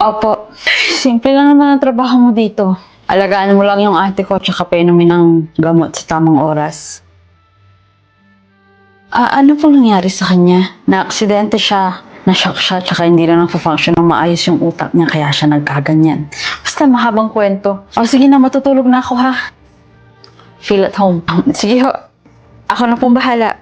Opo. Simple lang naman ang trabaho mo dito. Alagaan mo lang yung ate ko tsaka painumin ng gamot sa tamang oras. Ano pong nangyari sa kanya? Na-aksidente siya, na-shock siya, tsaka hindi na nag-function ng maayos yung utak niya kaya siya nagkaganyan. Basta mahabang kwento. O sige na, matutulog na ako ha. Feel at home. Sige ho. Ako na pong bahala.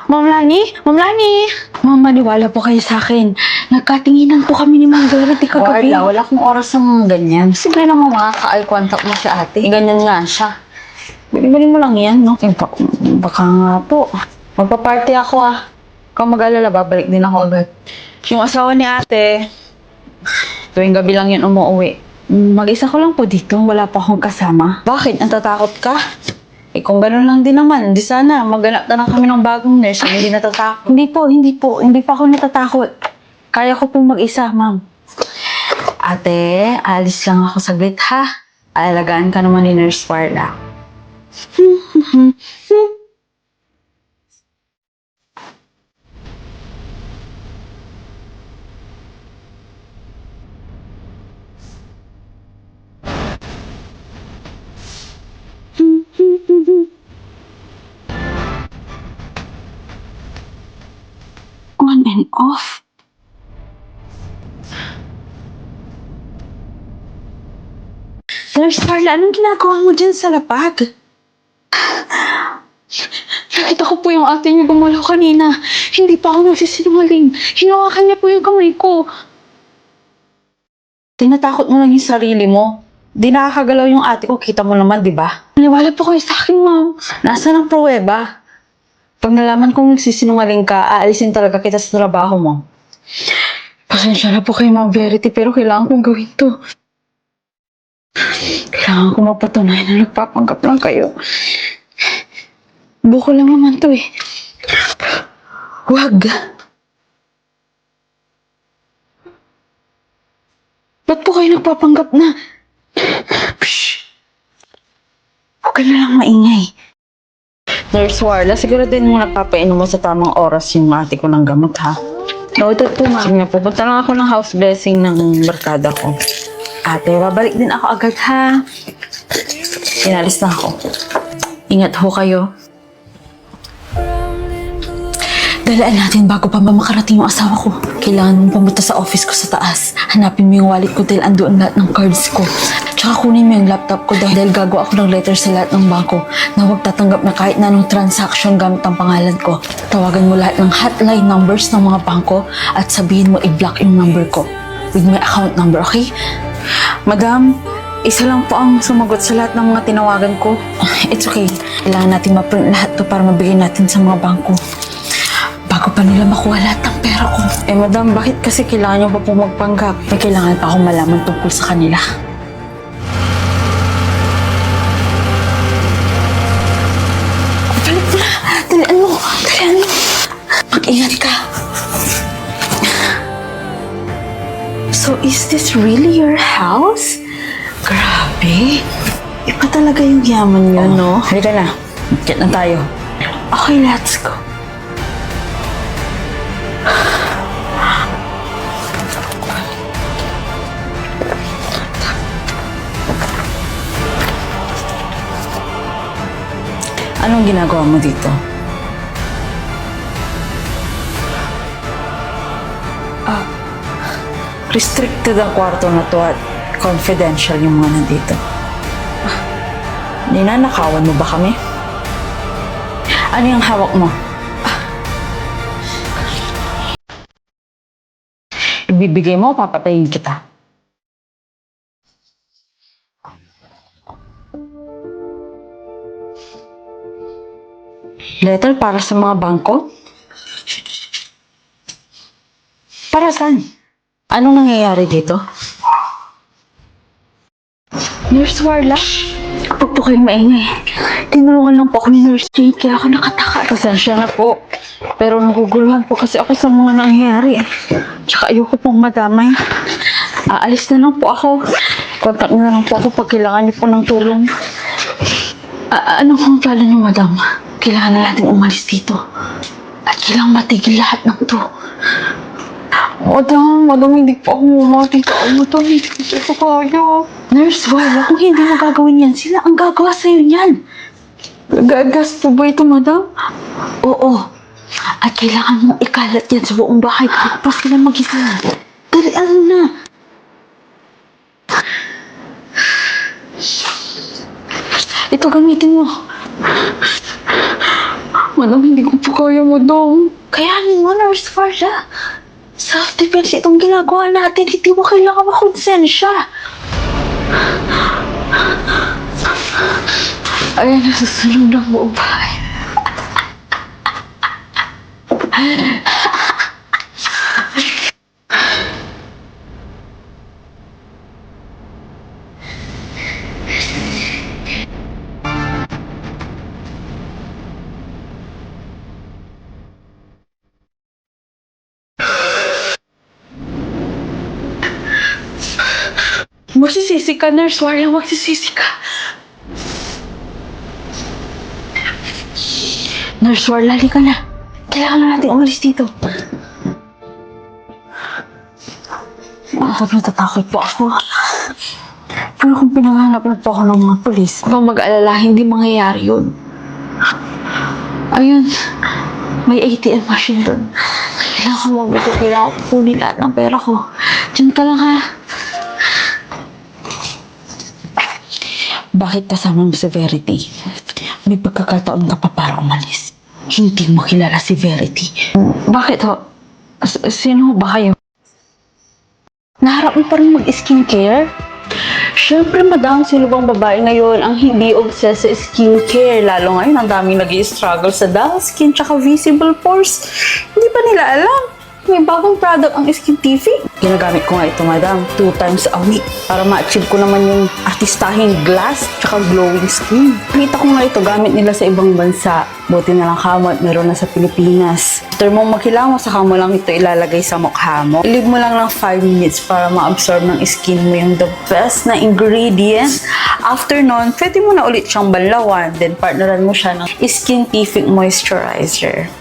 Ma'am Lani? Ma'am Lani! Ma'am, maniwala po kayo sa akin. Nagkatinginan po kami ni Ma'am Verity kagabi. Wala akong oras ng ganyan. Simple naman makaka-eye contact mo si ate. Ganyan nga siya. Bilin mo lang yan, no? Baka nga po. Magpa-party ako Ikaw mag-alala, babalik din ako agad. Yung asawa ni ate, tuwing gabi lang yun umuwi. Mag-isa ko lang po dito, wala pa akong kasama. Bakit? Natatakot ka? Kung gano'n lang din naman, di sana maghanap na lang kami ng bagong nurse, hindi natatakot. Hindi po ako natatakot. Kaya ko pong mag-isa, ma'am. Ate, alis lang ako saglit ha. Alagaan ka naman ni Nurse Warla. On and off. Nurse Carla, anong ginagawa mo dyan sa lapag? Nakita ko po yung ate niyo gumalaw kanina. Hindi pa ako nagsisinungaling. Hinawakan niya po yung kamay ko. Tinatakot mo lang yung sarili mo. Di nakakagalaw yung ate ko, kita mo naman, di ba? Naniwala po kayo sa akin, ma'am. Nasaan ang pruweba? Pag nalaman kong nagsisinungaling ka, aalisin talaga kita sa trabaho mo. Pasensya na po kay Ma'am Verity, pero kailangan kong gawin to. Kailangan ko mapatunayan na nagpapanggap lang kayo. Buko lang naman to eh. Huwag. Ba't po kayo nagpapanggap na? Pshh. Huwag ka na lang maingay. Nurse Warla, siguro din mo nagpapainom mo sa tamang oras yung ate ko ng gamot, ha? Noted po, ma'am. Sige na, pupunta lang ako ng house blessing ng barkada ko. Ate, babalik din ako agad, ha? Inalis na ako. Ingat ho kayo. Dalaan natin bago pa makarating yung asawa ko. Kailangan mong pumunta sa office ko sa taas. Hanapin mo yung wallet ko dahil andoon lahat ng cards ko. Tsaka kunin mo yung laptop ko dahil gagawa ako ng letter sa lahat ng bangko na huwag tatanggap na kahit na anong transaction gamit ang pangalan ko. Tawagan mo lahat ng hotline numbers ng mga bangko at sabihin mo i-block yung number ko with my account number, okay? Madam, isa lang po ang sumagot sa lahat ng mga tinawagan ko. It's okay. Kailangan natin ma-print lahat to para mabigay natin sa mga bangko. Bago pa nila makuha lahat ng pera ko. Madam, bakit kasi kailangan niyo pa po magpanggap? May kailangan pa akong malaman tungkol sa kanila. Balik na! Dalian mo! Mag-ingat ka. So, is this really your house? Grabe. Iba talaga yung yaman niyo, no? Halika na. Get na tayo. Okay, let's go. Anong ginagawa mo dito? Restricted ang kwarto na to at confidential yung mga nandito. Ninanakawan mo ba kami? Ano yung hawak mo? Ibibigay mo o papatayin kita? Letter para sa mga bangko? Para saan? Anong nangyayari dito? Nurse Warla? Huwag po kayong maingay. Tinulungan lang po ako ni Nurse Jade kaya ako nakataka. Pasensya na po. Pero naguguluhan po kasi ako sa mga nangyayari. Tsaka ayoko pong madamay. Aalis na lang po ako. Contact na lang po ako pag kailangan niyo po ng tulong. Ano kung plano niyo, madam? Kailangan na natin umalis dito. At kailangan matigil lahat ng to. Madam, hindi pa ako mamatito. Madam, hindi ko kaya. Nurse, wala. Kung hindi mo gagawin yan, sila ang gagawa sa'yo niyan. Gagas po ba ito, madam? Oo. At kailangan mong ikalat yan sa buong bahay. Tapos sila mag-isa. Dali, ano na? Ito, gamitin mo. Madam, hindi ko po kaya, madam. Kaya mo, Nurse Farda. Self-defense itong ginagawa natin. Hindi mo kailangan makonsensya. Ayan, nasusunod ng buong bahay. Magsisisi ka, Nurse Warla. Magsisisi ka. Nurse Warla, halika na. Kailangan na natin umalis dito. Natatakot po ako. Pero kung pinanganap na po ako ng mga polis, huwag mag-alala, hindi mangyayari yun. Ayun, may ATM machine doon. Kailangan ko mabito, kailangan ko kunin lahat ng pera ko. Diyan ka lang, ha? Bakit kasama mo si Verity? May pagkakataon ka pa para umalis. Hindi mo kilala si Verity. Bakit ho? Sino ba kayo? Naharap mo pa rin mag-skincare? Siyempre, madam, sino bang babae ngayon ang hindi obsessed sa skincare? Lalo ngayon, ang daming nag-i-struggle sa dull skin tsaka visible pores. Hindi pa nila alam. May bagong product ang Skin TV. Ginagamit ko nga ito, madam, 2 times a week para ma-achieve ko naman yung artistahing glass tsaka glowing skin. Nakita ko nga ito, gamit nila sa ibang bansa. Buti na lang kamo at meron na sa Pilipinas. After mong makilamo, saka mo lang ito ilalagay sa mukha mo. I-leave mo lang ng 5 minutes para ma-absorb ng skin mo yung the best na ingredients. After nun, pwede mo na ulit siyang banlawan. Then partneran mo siya ng Skin TV Moisturizer.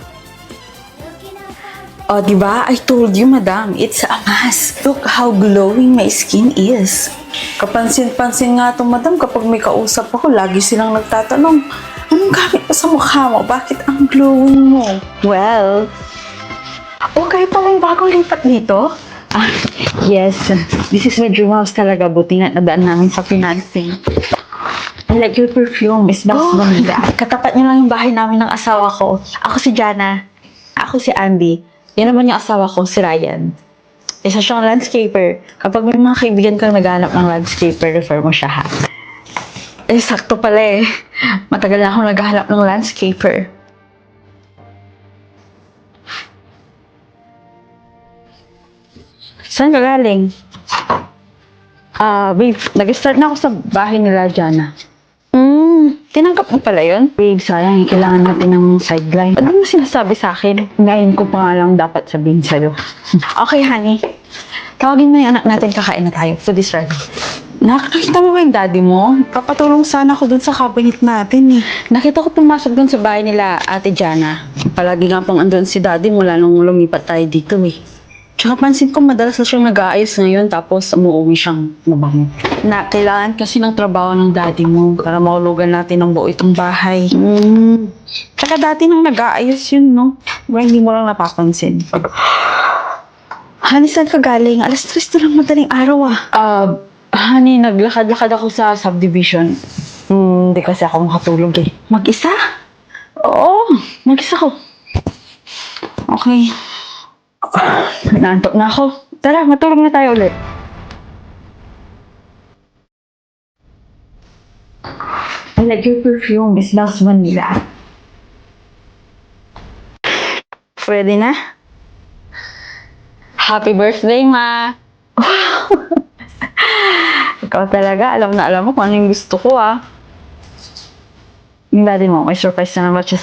Oh, diba? I told you, madam, it's a must. Look how glowing my skin is. Kapansin-pansin nga to, madam, kapag may kausap ako, lagi silang nagtatanong, anong gamit mo sa mukha mo? Bakit ang glowing mo? Well, okay palang bagong lipat dito? Yes. This is my dream house talaga. Buti nga nadaan namin sa financing. I like your perfume. It's best vanilla. Katapat niyo lang yung bahay namin ng asawa ko. Ako si Jana. Ako si Andy. Yan naman yung asawa ko, si Ryan. Isa siyang landscaper. Kapag may mga kaibigan kang naghanap ng landscaper, refer mo siya, ha? Eh, sakto pala eh. Matagal na akong naghahanap ng landscaper. Saan ka galing? Babe, nag-start na ako sa bahay nila, Jana. Tinanggap mo pala yun? Babe, sayang, kailangan natin ng sideline. Ano mo sinasabi sa akin? Ngayon ko pa nga lang dapat sabihin sa'yo. Okay, honey. Tawagin mo yung anak natin, kakain na tayo. Food is ready. Nakakita mo ba yung daddy mo? Papatulong sana ako dun sa cabinet natin eh. Nakita ko pumasok dun sa bahay nila, Ate Jana. Palagi nga pang andun si daddy mula nung lumipat tayo dito eh. Tsaka pansin ko madalas na siyang nag-aayos ngayon tapos umuwi siyang mabango. Na, kailangan kasi ng trabaho ng daddy mo para mahulugan natin ng buo itong bahay. Tsaka dati nang nag-aayos yun, no? Well, hindi mo lang napapansin. Honey, saan ka galing? Alas 3 na lang madaling araw honey, naglakad-lakad ako sa subdivision. Hindi kasi ako makatulog eh. Mag-isa? Oo, mag-isa ko. Okay. Naantok na ako. Tara, matulog na tayo ulit. I like your perfume. It smells vanilla. Pwede na? Happy birthday, Ma! Ikaw talaga, alam na alam mo kung ano yung gusto ko, Yung daddy mo, may surprise na naman siya